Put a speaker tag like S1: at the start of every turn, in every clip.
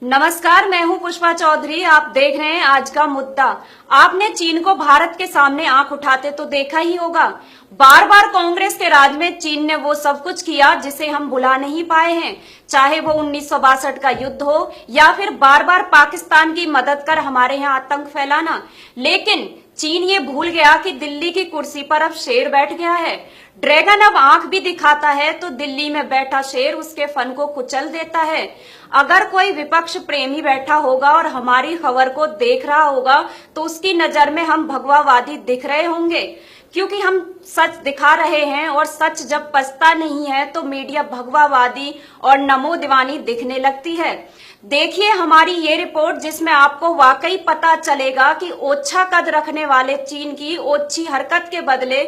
S1: नमस्कार, मैं हूं पुष्पा चौधरी। आप देख रहे हैं आज का मुद्दा। आपने चीन को भारत के सामने आंख उठाते तो देखा ही होगा। बार बार कांग्रेस के राज में चीन ने वो सब कुछ किया जिसे हम भुला नहीं पाए हैं, चाहे वो 1962 का युद्ध हो या फिर बार बार पाकिस्तान की मदद कर हमारे यहाँ आतंक फैलाना। लेकिन चीन ये भूल गया कि दिल्ली की कुर्सी पर अब शेर बैठ गया है। ड्रैगन अब आंख भी दिखाता है तो दिल्ली में बैठा शेर उसके फन को कुचल देता है। अगर कोई विपक्ष प्रेमी बैठा होगा और हमारी खबर को देख रहा होगा तो उसकी नजर में हम भगवावादी दिख रहे होंगे, क्योंकि हम सच दिखा रहे हैं और सच जब पचता नहीं है तो मीडिया भगवावादी और नमो दीवानी दिखने लगती है। देखिए हमारी ये रिपोर्ट, जिसमें आपको वाकई पता चलेगा कि ओछा कद रखने वाले चीन की ओछी हरकत के बदले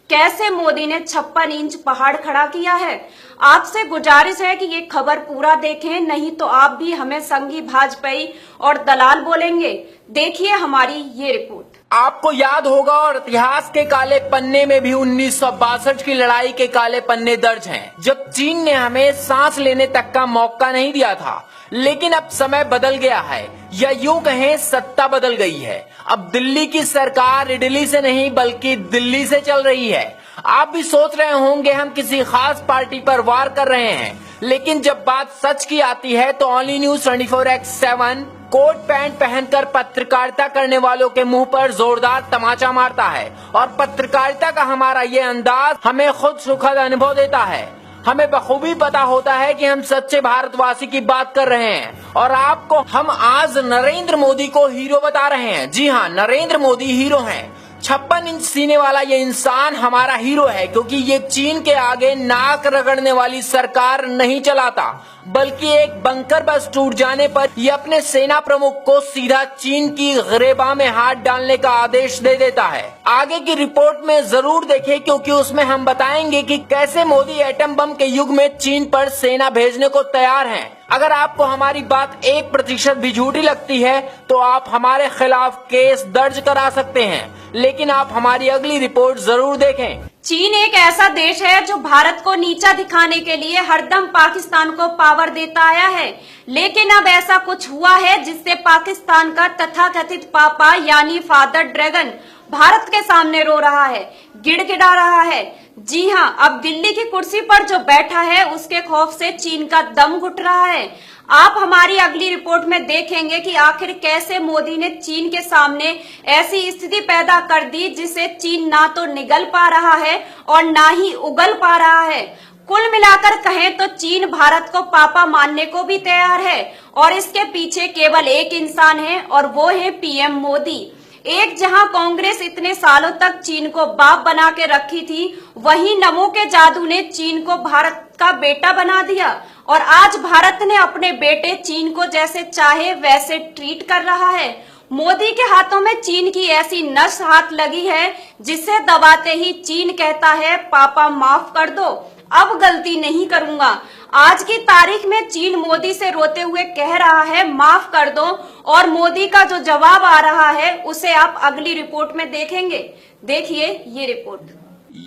S1: कैसे मोदी ने 56 इंच पहाड़ खड़ा किया है। आपसे गुजारिश है कि ये खबर पूरा देखें, नहीं तो आप भी हमें संघी भाजपाई और दलाल बोलेंगे। देखिए हमारी ये रिपोर्ट।
S2: आपको याद होगा और इतिहास के काले पन्ने में भी 1962 की लड़ाई के काले पन्ने दर्ज हैं, जब चीन ने हमें सांस लेने तक का मौका नहीं दिया था। लेकिन अब समय बदल गया है, या यूं कहें सत्ता बदल गई है। अब दिल्ली की सरकार इडली से नहीं बल्कि दिल्ली से चल रही है। आप भी सोच रहे होंगे हम किसी खास पार्टी पर वार कर रहे हैं, लेकिन जब बात सच की आती है तो only news 24x7 coat pant पहनकर पत्रकारिता करने वालों के मुंह पर जोरदार तमाचा मारता है। और पत्रकारिता का हमारा ये अंदाज हमें खुद सुखद अनुभव देता है। हमें बखूबी पता होता है कि हम सच्चे भारतवासी की बात कर रहे हैं, और आपको हम आज नरेंद्र मोदी को हीरो बता रहे हैं। जी हाँ, नरेंद्र मोदी हीरो हैं। 56 इंच सीने वाला ये इंसान हमारा हीरो है, क्योंकि ये चीन के आगे नाक रगड़ने वाली सरकार नहीं चलाता, बल्कि एक बंकर बस टूट जाने पर ये अपने सेना प्रमुख को सीधा चीन की गिरेबान में हाथ डालने का आदेश दे देता है। आगे की रिपोर्ट में जरूर देखें, क्योंकि उसमें हम बताएंगे कि कैसे मोदी एटम बम के युग में चीन पर सेना भेजने को तैयार हैं। अगर आपको हमारी बात 1% भी झूठी लगती है तो आप हमारे खिलाफ केस दर्ज करा सकते हैं, लेकिन आप हमारी अगली रिपोर्ट जरूर देखें।
S1: चीन एक ऐसा देश है जो भारत को नीचा दिखाने के लिए हरदम पाकिस्तान को पावर देता आया है, लेकिन अब ऐसा कुछ हुआ है जिससे पाकिस्तान का तथाकथित पापा यानी फादर ड्रैगन भारत के सामने रो रहा है, गिड़गिड़ा रहा है। जी हाँ, अब दिल्ली की कुर्सी पर जो बैठा है उसके खौफ से चीन का दम घुट रहा है। आप हमारी अगली रिपोर्ट में देखेंगे कि आखिर कैसे मोदी ने चीन के सामने ऐसी स्थिति पैदा कर दी जिसे चीन ना तो निगल पा रहा है और ना ही उगल पा रहा है। कुल मिलाकर कहें तो चीन भारत को पापा मानने को भी तैयार है, और इसके पीछे केवल एक इंसान है और वो है पीएम मोदी। एक जहां कांग्रेस इतने सालों तक चीन को बाप बना के रखी थी, वहीं नमो के जादू ने चीन को भारत का बेटा बना दिया, और आज भारत ने अपने बेटे चीन को जैसे चाहे वैसे ट्रीट कर रहा है। मोदी के हाथों में चीन की ऐसी नस हाथ लगी है जिसे दबाते ही चीन कहता है पापा माफ कर दो, अब गलती नहीं करूंगा। आज की तारीख में चीन मोदी से रोते हुए कह रहा है माफ कर दो, और मोदी का जो जवाब आ रहा है उसे आप अगली रिपोर्ट में देखेंगे। देखिए ये रिपोर्ट।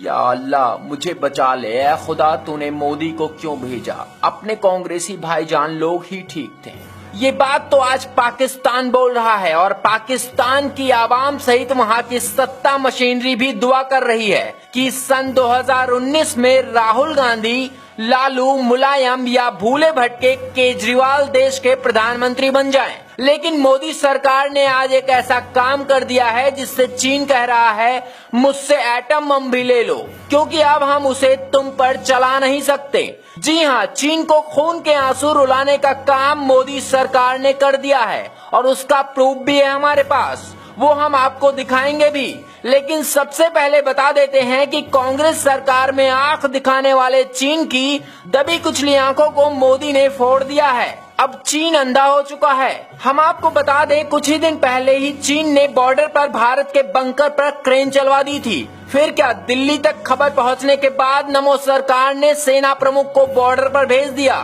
S2: या अल्लाह मुझे बचा ले, ऐ खुदा तूने मोदी को क्यों भेजा, अपने कांग्रेसी भाईजान लोग ही ठीक थे। ये बात तो आज पाकिस्तान बोल रहा है, और पाकिस्तान की आवाम सहित वहाँ की सत्ता मशीनरी भी दुआ कर रही है कि सन 2019 में राहुल गांधी, लालू, मुलायम या भूले भटके केजरीवाल देश के प्रधानमंत्री बन जाएं। लेकिन मोदी सरकार ने आज एक ऐसा काम कर दिया है जिससे चीन कह रहा है मुझसे एटम बम भी ले लो, क्योंकि अब हम उसे तुम पर चला नहीं सकते। जी हाँ, चीन को खून के आंसू रुलाने का काम मोदी सरकार ने कर दिया है, और उसका प्रूफ भी है हमारे पास, वो हम आपको दिखाएंगे भी। लेकिन सबसे पहले बता देते हैं कि कांग्रेस सरकार में आंख दिखाने वाले चीन की दबी कुचली आंखों को मोदी ने फोड़ दिया है। अब चीन अंधा हो चुका है। हम आपको बता दें, कुछ ही दिन पहले ही चीन ने बॉर्डर पर भारत के बंकर पर क्रेन चलवा दी थी। फिर क्या, दिल्ली तक खबर पहुंचने के बाद नमो सरकार ने सेना प्रमुख को बॉर्डर पर भेज दिया,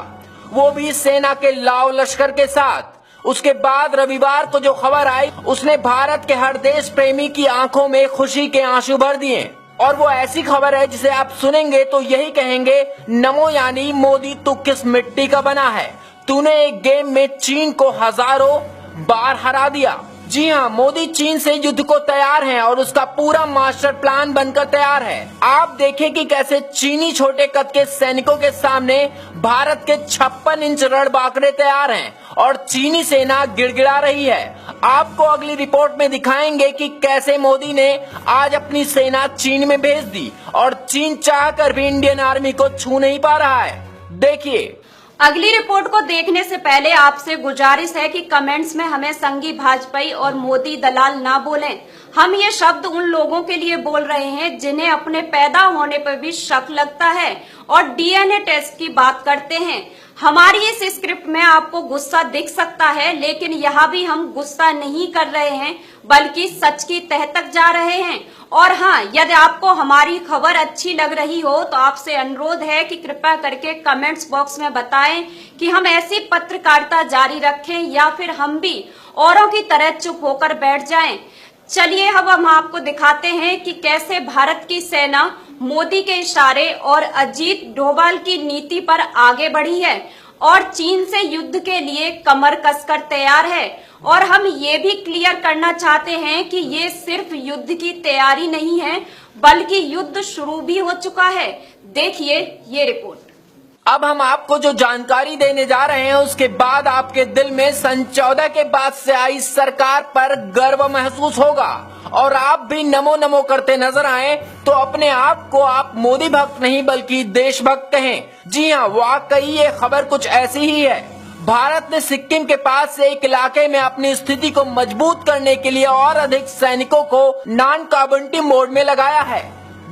S2: वो भी सेना के लाव लश्कर के साथ। उसके बाद रविवार को जो खबर आई उसने भारत के हर देश प्रेमी की आंखों में खुशी के आंसू भर दिए। और वो ऐसी खबर है जिसे आप सुनेंगे तो यही कहेंगे, नमो यानी मोदी तू किस मिट्टी का बना है। तूने एक गेम में चीन को हजारों बार हरा दिया। जी हाँ, मोदी चीन से युद्ध को तैयार हैं और उसका पूरा मास्टर प्लान बनकर तैयार है। आप देखें कि कैसे चीनी छोटे कद के सैनिकों के सामने भारत के 56 इंच रणबांकुरे तैयार हैं और चीनी सेना गिड़गिड़ा रही है। आपको अगली रिपोर्ट में दिखाएंगे कि कैसे मोदी ने आज अपनी सेना चीन में भेज दी और चीन चाहकर भी इंडियन आर्मी को छू नहीं पा रहा है। देखिए,
S1: अगली रिपोर्ट को देखने से पहले आपसे गुजारिश है कि कमेंट्स में हमें संघी भाजपाई और मोदी दलाल ना बोलें। हम ये शब्द उन लोगों के लिए बोल रहे हैं जिन्हें अपने पैदा होने पर भी शक लगता है और डीएनए टेस्ट की बात करते हैं। हमारी इस स्क्रिप्ट में आपको गुस्सा दिख सकता है, लेकिन यहाँ भी हम गुस्सा नहीं कर रहे हैं बल्कि सच की तह तक जा रहे हैं। और हाँ, यदि आपको हमारी खबर अच्छी लग रही हो तो आपसे अनुरोध है कि कृपया करके कमेंट्स बॉक्स में बताएं कि हम ऐसी पत्रकारिता जारी रखें या फिर हम भी औरों की तरह चुप होकर बैठ जाएं। चलिए अब हम आपको दिखाते हैं कि कैसे भारत की सेना मोदी के इशारे और अजीत डोभाल की नीति पर आगे बढ़ी है और चीन से युद्ध के लिए कमर कसकर तैयार है। और हम ये भी क्लियर करना चाहते हैं कि ये सिर्फ युद्ध की तैयारी नहीं है बल्कि युद्ध शुरू भी हो चुका है। देखिए ये रिपोर्ट।
S2: अब हम आपको जो जानकारी देने जा रहे हैं उसके बाद आपके दिल में सन 14 के बाद से आई सरकार पर गर्व महसूस होगा और आप भी नमो नमो करते नजर आए तो अपने आप को आप मोदी भक्त नहीं बल्कि देशभक्त कहें। जी हाँ, वाकई ये खबर कुछ ऐसी ही है। भारत ने सिक्किम के पास से एक इलाके में अपनी स्थिति को मजबूत करने के लिए और अधिक सैनिकों को नॉन कॉम्बैटिव मोड में लगाया है,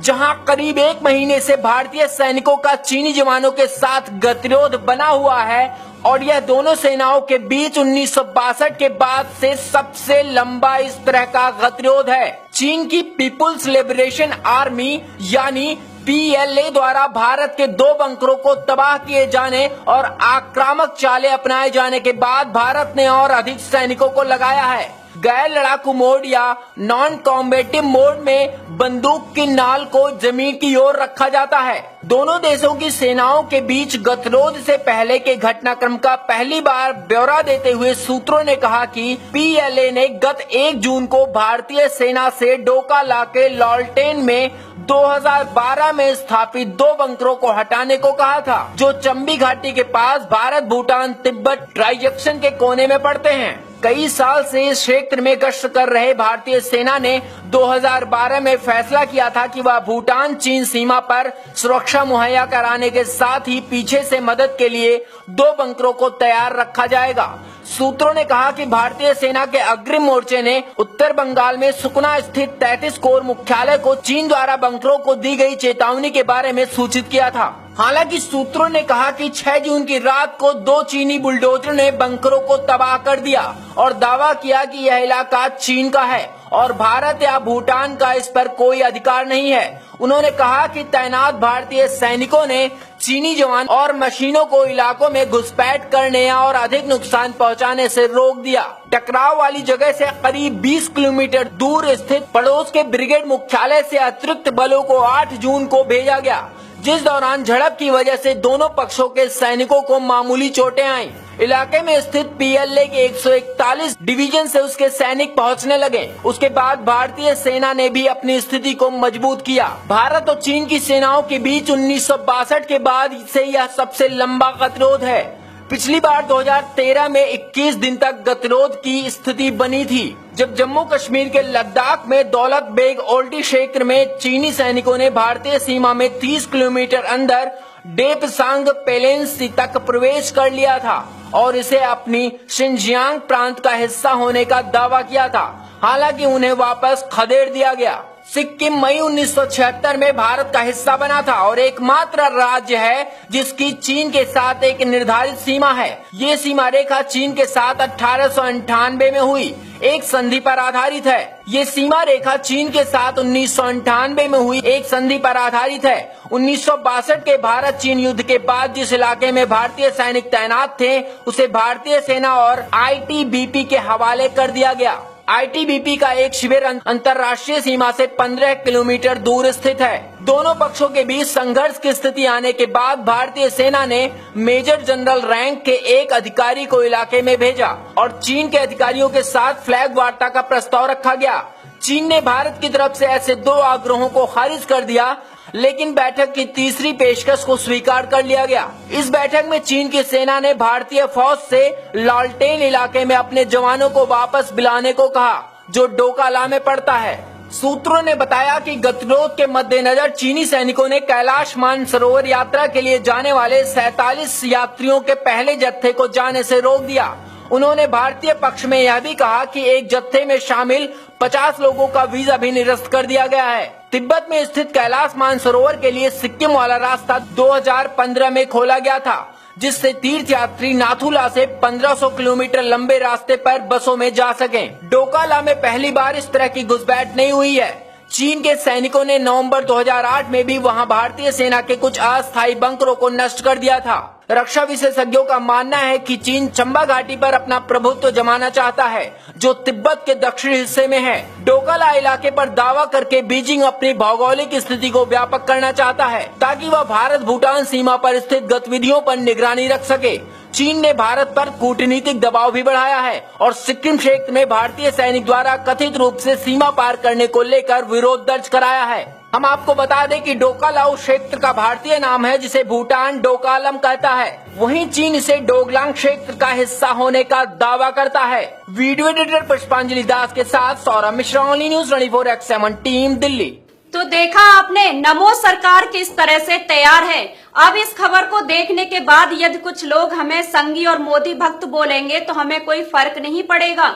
S2: जहां करीब 1 महीने से भारतीय सैनिकों का चीनी जवानों के साथ गतिरोध बना हुआ है और यह दोनों सेनाओं के बीच 1962 के बाद से सबसे लंबा इस तरह का गतिरोध है। चीन की पीपुल्स लिबरेशन आर्मी यानी PLA द्वारा भारत के 2 बंकरों को तबाह किए जाने और आक्रामक चालें अपनाए जाने के बाद भारत ने और अधिक सैनिकों को लगाया है। गैर लड़ाकू मोड या नॉन कॉम्बैटिव मोड में बंदूक की नाल को जमीन की ओर रखा जाता है। दोनों देशों की सेनाओं के बीच गतिरोध से पहले के घटनाक्रम का पहली बार ब्यौरा देते हुए सूत्रों ने कहा कि PLA ने गत 1 जून को भारतीय सेना से डोका लाके लॉल्टेन में 2012 में स्थापित 2 बंकरों को हटाने को कहा था, जो चंबी घाटी के पास भारत भूटान तिब्बत ट्रांजैक्शन के कोने में पड़ते हैं। कई साल से इस क्षेत्र में गश्त कर रहे भारतीय सेना ने 2012 में फैसला किया था कि वह भूटान चीन सीमा पर सुरक्षा मुहैया कराने के साथ ही पीछे से मदद के लिए 2 बंकरों को तैयार रखा जाएगा। सूत्रों ने कहा कि भारतीय सेना के अग्रिम मोर्चे ने उत्तर बंगाल में सुकना स्थित 33 कोर मुख्यालय को चीन द्वारा बंकरों को दी गई चेतावनी के बारे में सूचित किया था। हालांकि सूत्रों ने कहा कि 6 जून की रात को 2 चीनी बुलडोजर ने बंकरों को तबाह कर दिया और दावा किया कि यह इलाका चीन का है और भारत या भूटान का इस पर कोई अधिकार नहीं है। उन्होंने कहा कि तैनात भारतीय सैनिकों ने चीनी जवान और मशीनों को इलाकों में घुसपैठ करने और अधिक नुकसान पहुंचाने से रोक दिया। टकराव वाली जगह से करीब 20 किलोमीटर दूर स्थित पड़ोस के ब्रिगेड मुख्यालय से अतिरिक्त बलों को 8 जून को भेजा गया, जिस दौरान झड़प की वजह से दोनों पक्षों के सैनिकों को मामूली चोटें आईं। इलाके में स्थित PLA के 141 डिवीजन से उसके सैनिक पहुंचने लगे। उसके बाद भारतीय सेना ने भी अपनी स्थिति को मजबूत किया। भारत और चीन की सेनाओं के बीच 1962 के बाद से यह सबसे लंबा गतिरोध है। पिछली बार 2013 में 21 दिन तक गतिरोध की स्थिति बनी थी, जब जम्मू कश्मीर के लद्दाख में दौलत बेग ओल्टी क्षेत्र में चीनी सैनिकों ने भारतीय सीमा में 30 किलोमीटर अंदर डेपसांग पेलेंसी तक प्रवेश कर लिया था और इसे अपनी शिनजियांग प्रांत का हिस्सा होने का दावा किया था। हालांकि उन्हें वापस खदेड़ दिया गया। सिक्किम मई 1976 में भारत का हिस्सा बना था और एकमात्र राज्य है जिसकी चीन के साथ एक निर्धारित सीमा है। ये सीमा रेखा चीन के साथ 1898 में हुई एक संधि पर आधारित है। ये सीमा रेखा चीन के साथ 1998 में हुई एक संधि पर आधारित है। 1962 के भारत चीन युद्ध के बाद जिस इलाके में भारतीय सैनिक तैनात थे उसे भारतीय सेना और ITBP के हवाले कर दिया गया। आईटीबीपी का एक शिविर अंतर्राष्ट्रीय सीमा से 15 किलोमीटर दूर स्थित है। दोनों पक्षों के बीच संघर्ष की स्थिति आने के बाद भारतीय सेना ने मेजर जनरल रैंक के एक अधिकारी को इलाके में भेजा और चीन के अधिकारियों के साथ फ्लैग वार्ता का प्रस्ताव रखा गया। चीन ने भारत की तरफ से ऐसे 2 आग्रहों को खारिज कर दिया, लेकिन बैठक की तीसरी पेशकश को स्वीकार कर लिया गया। इस बैठक में चीन की सेना ने भारतीय फौज से लालटेन इलाके में अपने जवानों को वापस बुलाने को कहा, जो डोकाला में पड़ता है। सूत्रों ने बताया कि गतिरोध के मद्देनजर चीनी सैनिकों ने कैलाश मानसरोवर यात्रा के लिए जाने वाले 47 यात्रियों के पहले जत्थे को जाने से रोक दिया। उन्होंने भारतीय पक्ष में यह भी कहा कि एक जत्थे में शामिल 50 लोगों का वीजा भी निरस्त कर दिया गया है। तिब्बत में स्थित कैलाश मानसरोवर के लिए सिक्किम वाला रास्ता 2015 में खोला गया था, जिससे तीर्थयात्री नाथुला से 1500 किलोमीटर लंबे रास्ते पर बसों में जा सकें। डोकाला में पहली बार इस तरह की घुसपैठ नहीं हुई है। चीन के सैनिकों ने नवंबर 2008 में भी वहां भारतीय सेना के कुछ अस्थायी बंकरों को नष्ट कर दिया था। रक्षा विशेषज्ञों का मानना है कि चीन चंबा घाटी पर अपना प्रभुत्व जमाना चाहता है, जो तिब्बत के दक्षिणी हिस्से में है। डोकाला इलाके पर दावा करके बीजिंग अपनी भौगोलिक स्थिति को व्यापक करना चाहता है, ताकि वह भारत भूटान सीमा पर स्थित गतिविधियों पर निगरानी रख सके। चीन ने भारत पर कूटनीतिक दबाव भी बढ़ाया है और सिक्किम क्षेत्र में भारतीय सैनिक द्वारा कथित रूप से सीमा पार करने को लेकर विरोध दर्ज कराया है। हम आपको बता दें कि डोकाला उस क्षेत्र का भारतीय नाम है जिसे भूटान डोकालम कहता है। वहीं चीन इसे डोगलांग क्षेत्र का हिस्सा होने का दावा करता है। वीडियो एडिटर पुष्पांजलि दास के साथ Saurabh Mishra, only news 24x7 team, Delhi.
S1: तो देखा आपने, नमो सरकार किस तरह से तैयार है। अब इस खबर को देखने के बाद यदि कुछ लोग हमें संघी और मोदी भक्त बोलेंगे तो हमें कोई फर्क नहीं पड़ेगा।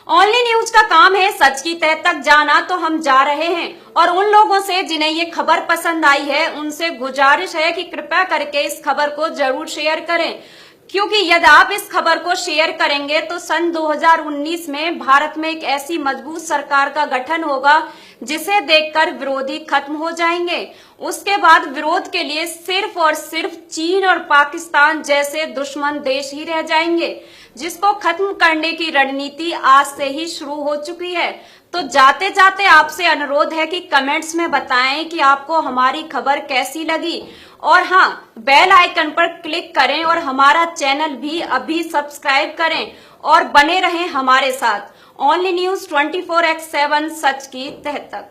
S1: ओनली न्यूज का काम है सच की तह तक जाना, तो हम जा रहे हैं। और उन लोगों से जिन्हें ये खबर पसंद आई है, उनसे गुजारिश है कि कृपया करके इस खबर को जरूर शेयर करें, क्योंकि यदि आप इस खबर को शेयर करेंगे तो सन 2019 में भारत में एक ऐसी मजबूत सरकार का गठन होगा जिसे देखकर विरोधी खत्म हो जाएंगे। उसके बाद विरोध के लिए सिर्फ और सिर्फ चीन और पाकिस्तान जैसे दुश्मन देश ही रह जाएंगे, जिसको खत्म करने की रणनीति आज से ही शुरू हो चुकी है। तो जाते जाते आपसे अनुरोध है कि कमेंट्स में बताएं कि आपको हमारी खबर कैसी लगी, और हाँ, बेल आइकन पर क्लिक करें और हमारा चैनल भी अभी सब्सक्राइब करें और बने रहें हमारे साथ। ओनली न्यूज 24x7 सच की तह तक।